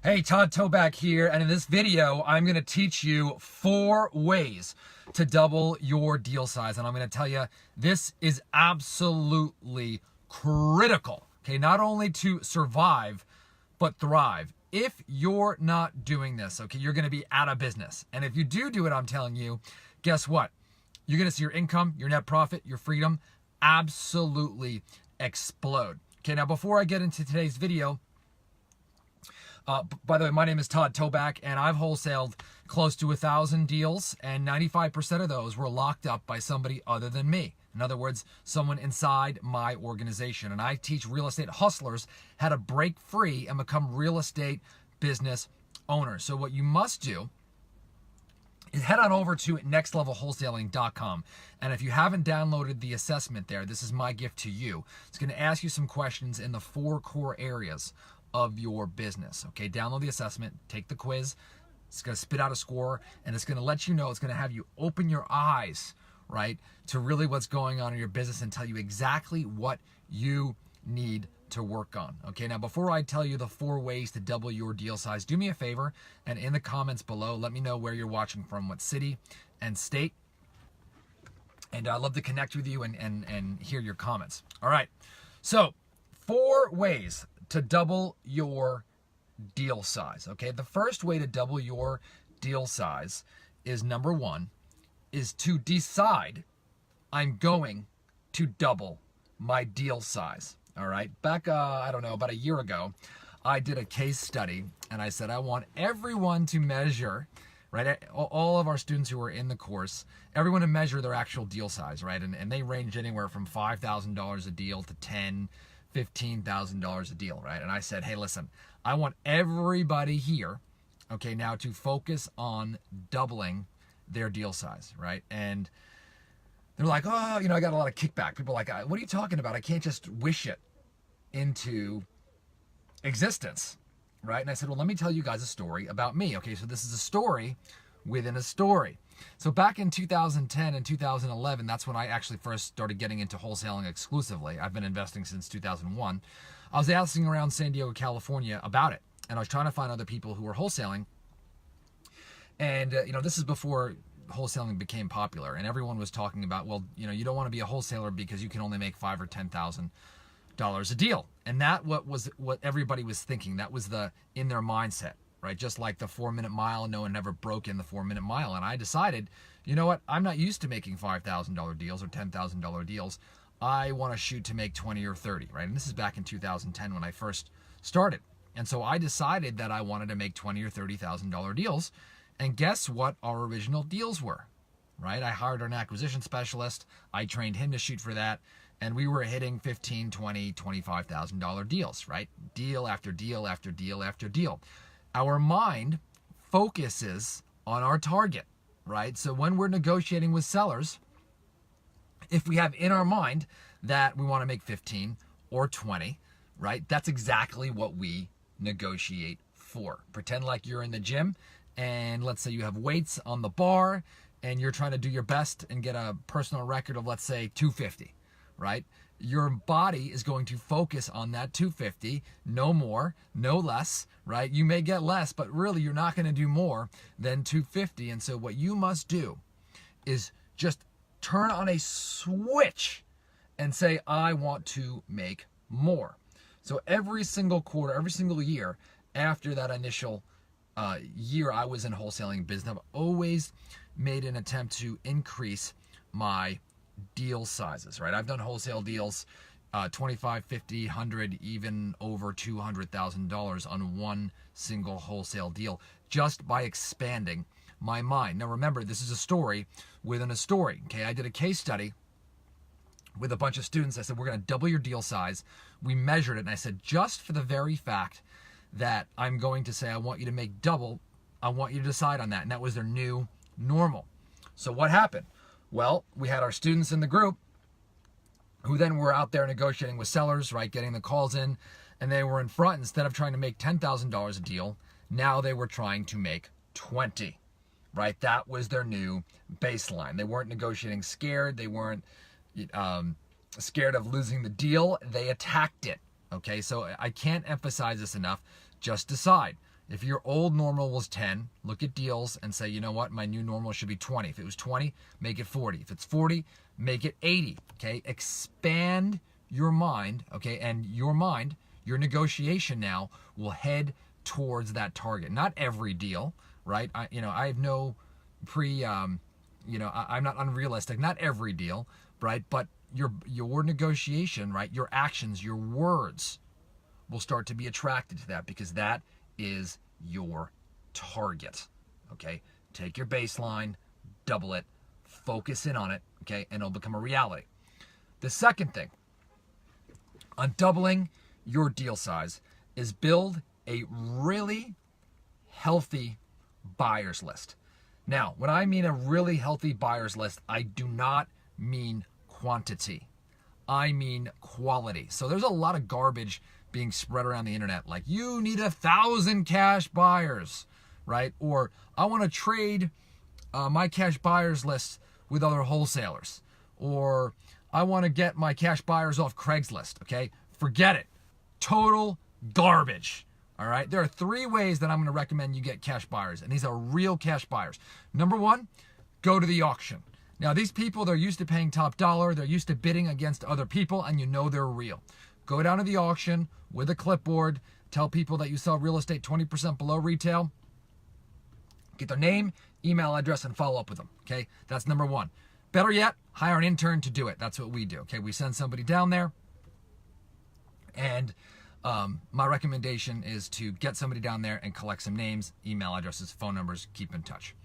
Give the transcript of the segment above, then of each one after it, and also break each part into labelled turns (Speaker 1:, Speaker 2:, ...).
Speaker 1: Hey, Todd Toback here, and in this video, I'm going to teach you 4 ways to double your deal size. And I'm going to tell you, this is absolutely critical, okay? Not only to survive, but thrive. If you're not doing this, okay, you're going to be out of business. And if you do it, I'm telling you, guess what? You're going to see your income, your net profit, your freedom absolutely explode. Okay, now before I get into today's video, by the way, my name is Todd Toback, and I've wholesaled close to 1,000 deals, and 95% of those were locked up by somebody other than me. In other words, someone inside my organization. And I teach real estate hustlers how to break free and become real estate business owners. So what you must do is head on over to nextlevelwholesaling.com. And if you haven't downloaded the assessment there, this is my gift to you. It's going to ask you some questions in the 4 core areas of your business. Okay, download the assessment, take the quiz. It's going to spit out a score, and it's going to let you know, it's going to have you open your eyes, right, to really what's going on in your business and tell you exactly what you need to work on. Okay, now before I tell you the 4 ways to double your deal size, do me a favor, and in the comments below, let me know where you're watching from, what city and state. And I'd love to connect with you and hear your comments. All right, so 4 ways to double your deal size. Okay, the first way to double your deal size is, number 1, is to decide I'm going to double my deal size. All right, back I don't know, about a year ago, I did a case study, and I said I want everyone to measure, right, all of our students who are in the course, everyone to measure their actual deal size, right, and they range anywhere from $5,000 a deal to $15,000 a deal, right? And I said, hey, listen, I want everybody here, okay, now to focus on doubling their deal size, right? And they're like, oh, I got a lot of kickback. People are like, what are you talking about? I can't just wish it into existence, right? And I said, well, let me tell you guys a story about me. Okay, so this is a story within a story. So back in 2010 and 2011, that's when I actually first started getting into wholesaling exclusively. I've been investing since 2001. I was asking around San Diego, California about it, and I was trying to find other people who were wholesaling. And, this is before wholesaling became popular, and everyone was talking about, well, you don't want to be a wholesaler because you can only make $5,000 or $10,000 a deal. And that was what everybody was thinking. That was in their mindset. Right? Just like the 4-minute mile, no one ever broke in the 4-minute mile. And I decided, you know what? I'm not used to making $5,000 deals or $10,000 deals. I want to shoot to make 20 or 30, right? And this is back in 2010 when I first started. And so I decided that I wanted to make $20,000 or $30,000 deals. And guess what our original deals were, right? I hired an acquisition specialist. I trained him to shoot for that. And we were hitting $15,000, $20,000, $25,000 deals, right? Deal after deal after deal after deal. Our mind focuses on our target, right? So when we're negotiating with sellers, if we have in our mind that we want to make 15 or 20, right? That's exactly what we negotiate for. Pretend like you're in the gym, and let's say you have weights on the bar and you're trying to do your best and get a personal record of, let's say, 250, right? Your body is going to focus on that 250, no more, no less, right? You may get less, but really you're not going to do more than 250. And so what you must do is just turn on a switch and say, I want to make more. So every single quarter, every single year after that initial year I was in wholesaling business, I've always made an attempt to increase my deal sizes, right? I've done wholesale deals, 25, 50, 100, even over $200,000 on one single wholesale deal, just by expanding my mind. Now remember, this is a story within a story. Okay, I did a case study with a bunch of students. I said, we're going to double your deal size. We measured it, and I said, just for the very fact that I'm going to say I want you to make double, I want you to decide on that. And that was their new normal. So what happened? Well, we had our students in the group who then were out there negotiating with sellers, right, getting the calls in, and they were in front. Instead of trying to make $10,000 a deal, now they were trying to make 20, right? That was their new baseline. They weren't negotiating scared. They weren't scared of losing the deal. They attacked it, okay? So I can't emphasize this enough. Just decide. If your old normal was 10, look at deals and say, you know what, my new normal should be 20. If it was 20, make it 40. If it's 40, make it 80, okay? Expand your mind, okay? And your mind, your negotiation now will head towards that target. Not every deal, right? I have no I'm not unrealistic. Not every deal, right? But your negotiation, right? Your actions, your words will start to be attracted to that because that is your target, okay? Take your baseline, double it, focus in on it, okay? And it'll become a reality. The second thing on doubling your deal size is build a really healthy buyer's list. Now, when I mean a really healthy buyer's list, I do not mean quantity. I mean quality. So there's a lot of garbage being spread around the internet, like you need 1,000 cash buyers, right? Or I want to trade my cash buyers list with other wholesalers, or I want to get my cash buyers off Craigslist, okay? Forget it. Total garbage, all right? There are 3 ways that I'm going to recommend you get cash buyers, and these are real cash buyers. Number 1, go to the auction. Now, these people, they're used to paying top dollar. They're used to bidding against other people, and you know they're real. Go down to the auction with a clipboard. Tell people that you sell real estate 20% below retail. Get their name, email address, and follow up with them, okay? That's number 1. Better yet, hire an intern to do it. That's what we do, okay? We send somebody down there, and my recommendation is to get somebody down there and collect some names, email addresses, phone numbers, keep in touch.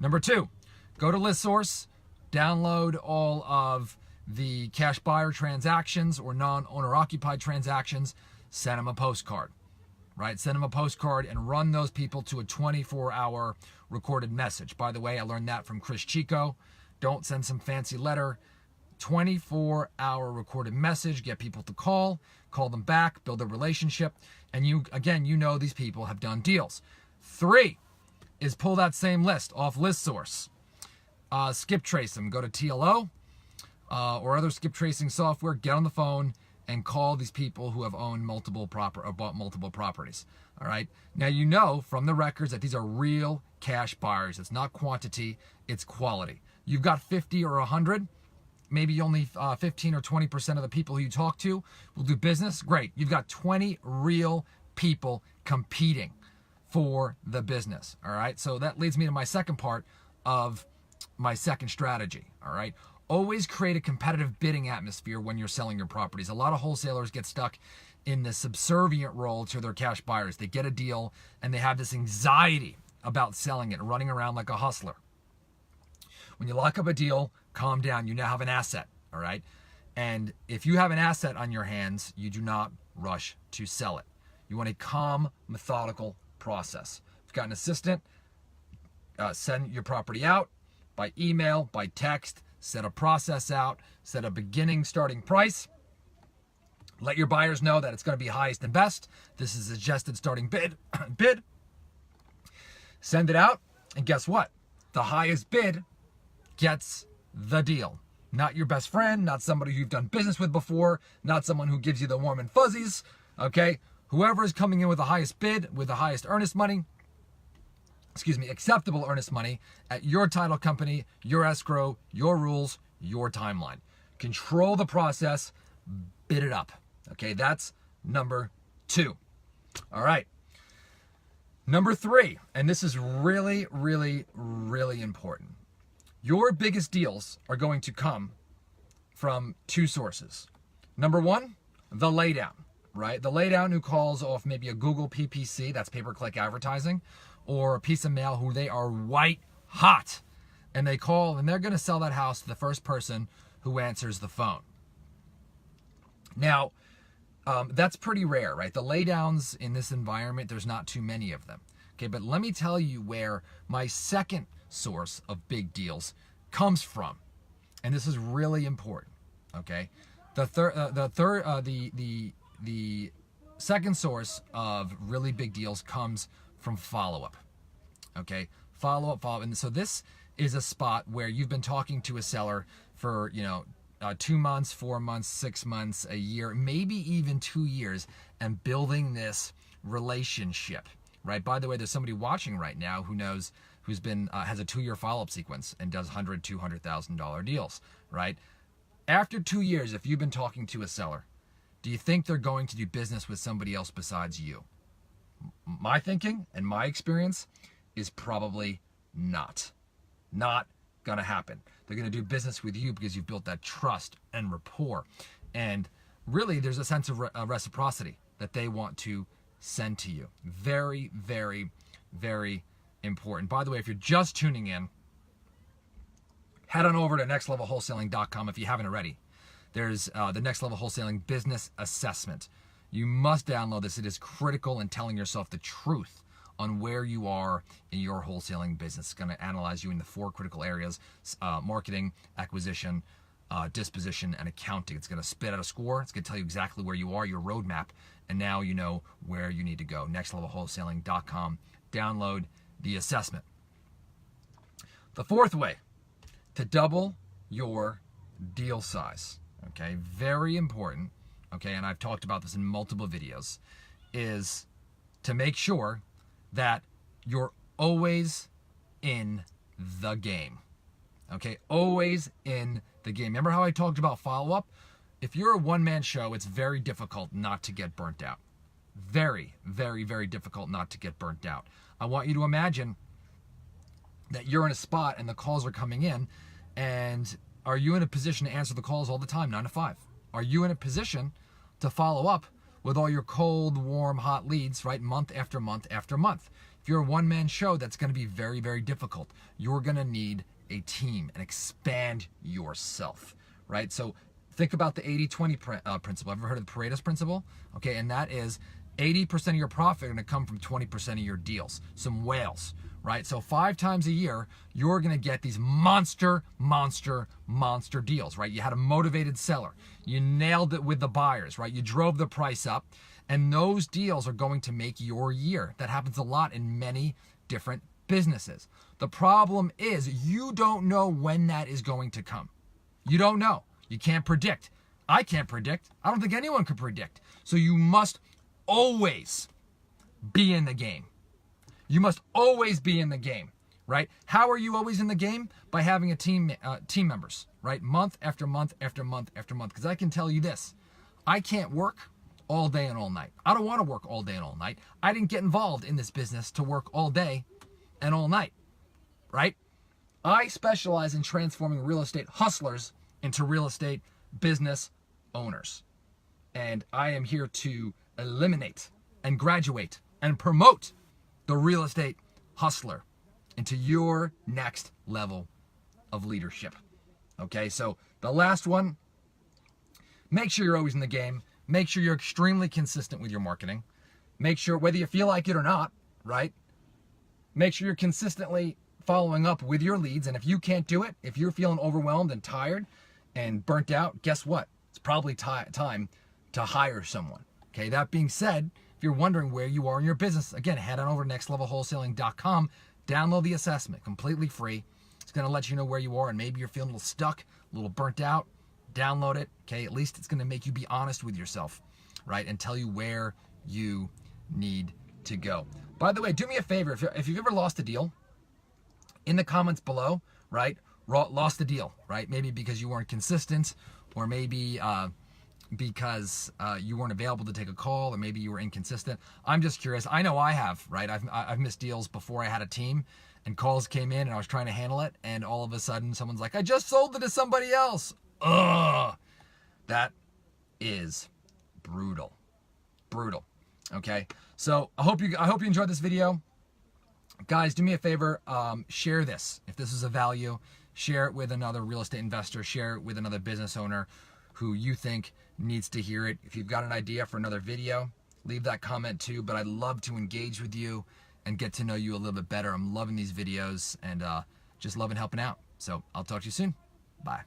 Speaker 1: Number 2, go to ListSource, download all of the cash buyer transactions or non-owner occupied transactions, send them a postcard, right? Send them a postcard and run those people to a 24-hour recorded message. By the way, I learned that from Chris Chico. Don't send some fancy letter. 24-hour recorded message, get people to call them back, build a relationship, and you know these people have done deals. 3 is pull that same list off ListSource. Skip trace them. Go to TLO or other skip tracing software. Get on the phone and call these people who have owned bought multiple properties. All right. Now you know from the records that these are real cash buyers. It's not quantity. It's quality. You've got 50 or 100. Maybe only 15 or 20% of the people who you talk to will do business. Great. You've got 20 real people competing for the business. All right. So that leads me to my second part of my second strategy. All right. Always create a competitive bidding atmosphere when you're selling your properties. A lot of wholesalers get stuck in the subservient role to their cash buyers. They get a deal and they have this anxiety about selling it, running around like a hustler. When you lock up a deal, calm down. You now have an asset, all right? And if you have an asset on your hands, you do not rush to sell it. You want a calm, methodical process. If you've got an assistant, send your property out by email, by text, set a process out, set a beginning starting price. Let your buyers know that it's going to be highest and best. This is a suggested starting bid. Send it out, and guess what? The highest bid gets the deal. Not your best friend, not somebody you've done business with before, not someone who gives you the warm and fuzzies, okay? Whoever is coming in with the highest bid, with the highest acceptable earnest money at your title company, your escrow, your rules, your timeline. Control the process, bid it up, okay? That's number 2. All right. Number 3, and this is really, really, really important. Your biggest deals are going to come from 2 sources. Number 1, the laydown, right? The laydown who calls off maybe a Google PPC, that's pay-per-click advertising, or a piece of mail who they are white hot. And they call and they're going to sell that house to the first person who answers the phone. Now, that's pretty rare, right? The laydowns in this environment, there's not too many of them. Okay, but let me tell you where my second source of big deals comes from, and this is really important. Okay, the second source of really big deals comes from follow-up. Okay, follow-up, and so this is a spot where you've been talking to a seller for 2 months, 4 months, 6 months, a year, maybe even 2 years, and building this relationship. right? By the way, there's somebody watching right now who's been has a 2-year follow-up sequence and does $100,000, $200,000 deals, right? After 2 years, if you've been talking to a seller, do you think they're going to do business with somebody else besides you? My thinking and my experience is probably not. Not gonna happen. They're gonna do business with you because you've built that trust and rapport. And really, there's a sense of reciprocity that they want to send to you. Very, very, very important. By the way, if you're just tuning in, head on over to nextlevelwholesaling.com if you haven't already. There's the Next Level Wholesaling Business Assessment. You must download this. It is critical in telling yourself the truth on where you are in your wholesaling business. It's going to analyze you in the 4 critical areas: marketing, acquisition, disposition, and accounting. It's going to spit out a score. It's going to tell you exactly where you are, your roadmap, and now you know where you need to go. nextlevelwholesaling.com. Download the assessment. The 4th way to double your deal size, okay, very important, okay, and I've talked about this in multiple videos, is to make sure that you're always in the game, okay, always in the game. Remember how I talked about follow-up? If you're a one-man show, it's very difficult not to get burnt out. Very, very, very difficult not to get burnt out. I want you to imagine that you're in a spot and the calls are coming in, and are you in a position to answer the calls all the time, 9 to 5? Are you in a position to follow up with all your cold, warm, hot leads, right, month after month after month? If you're a one-man show, that's going to be very, very difficult. You're going to need a team and expand yourself, right? So think about the 80-20 principle. Ever heard of the Pareto's principle? Okay, and that is 80% of your profit are going to come from 20% of your deals. Some whales, right? So 5 times a year, you're going to get these monster deals, right? You had a motivated seller. You nailed it with the buyers, right? You drove the price up, and those deals are going to make your year. That happens a lot in many different businesses. The problem is you don't know when that is going to come. You don't know. You can't predict. I can't predict. I don't think anyone can predict. So you must always be in the game. You must always be in the game, right? How are you always in the game? By having a team members, right? Month after month after month after month. Because I can tell you this, I can't work all day and all night. I don't want to work all day and all night. I didn't get involved in this business to work all day and all night, right? I specialize in transforming real estate hustlers into real estate business owners. And I am here to eliminate and graduate and promote the real estate hustler into your next level of leadership. Okay, so the last one, make sure you're always in the game. Make sure you're extremely consistent with your marketing. Make sure, whether you feel like it or not, right? Make sure you're consistently following up with your leads. And if you can't do it, if you're feeling overwhelmed and tired and burnt out, guess what? It's probably time to hire someone. Okay, that being said, if you're wondering where you are in your business, again, head on over to nextlevelwholesaling.com, download the assessment, completely free. It's going to let you know where you are, and maybe you're feeling a little stuck, a little burnt out. Download it, okay? At least it's going to make you be honest with yourself, right? And tell you where you need to go. By the way, do me a favor. If you've ever lost a deal, in the comments below, right? Lost a deal, right? Maybe because you weren't consistent, or maybe because you weren't available to take a call, or maybe you were inconsistent. I'm just curious. I know I have, right? I've missed deals before I had a team, and calls came in, and I was trying to handle it, and all of a sudden, someone's like, "I just sold it to somebody else." Ugh, that is brutal. Okay, so I hope you enjoyed this video, guys. Do me a favor, share this if this is of value. Share it with another real estate investor. Share it with another business owner who you think needs to hear it. If you've got an idea for another video, leave that comment too. But I'd love to engage with you and get to know you a little bit better. I'm loving these videos and just loving helping out. So I'll talk to you soon. Bye.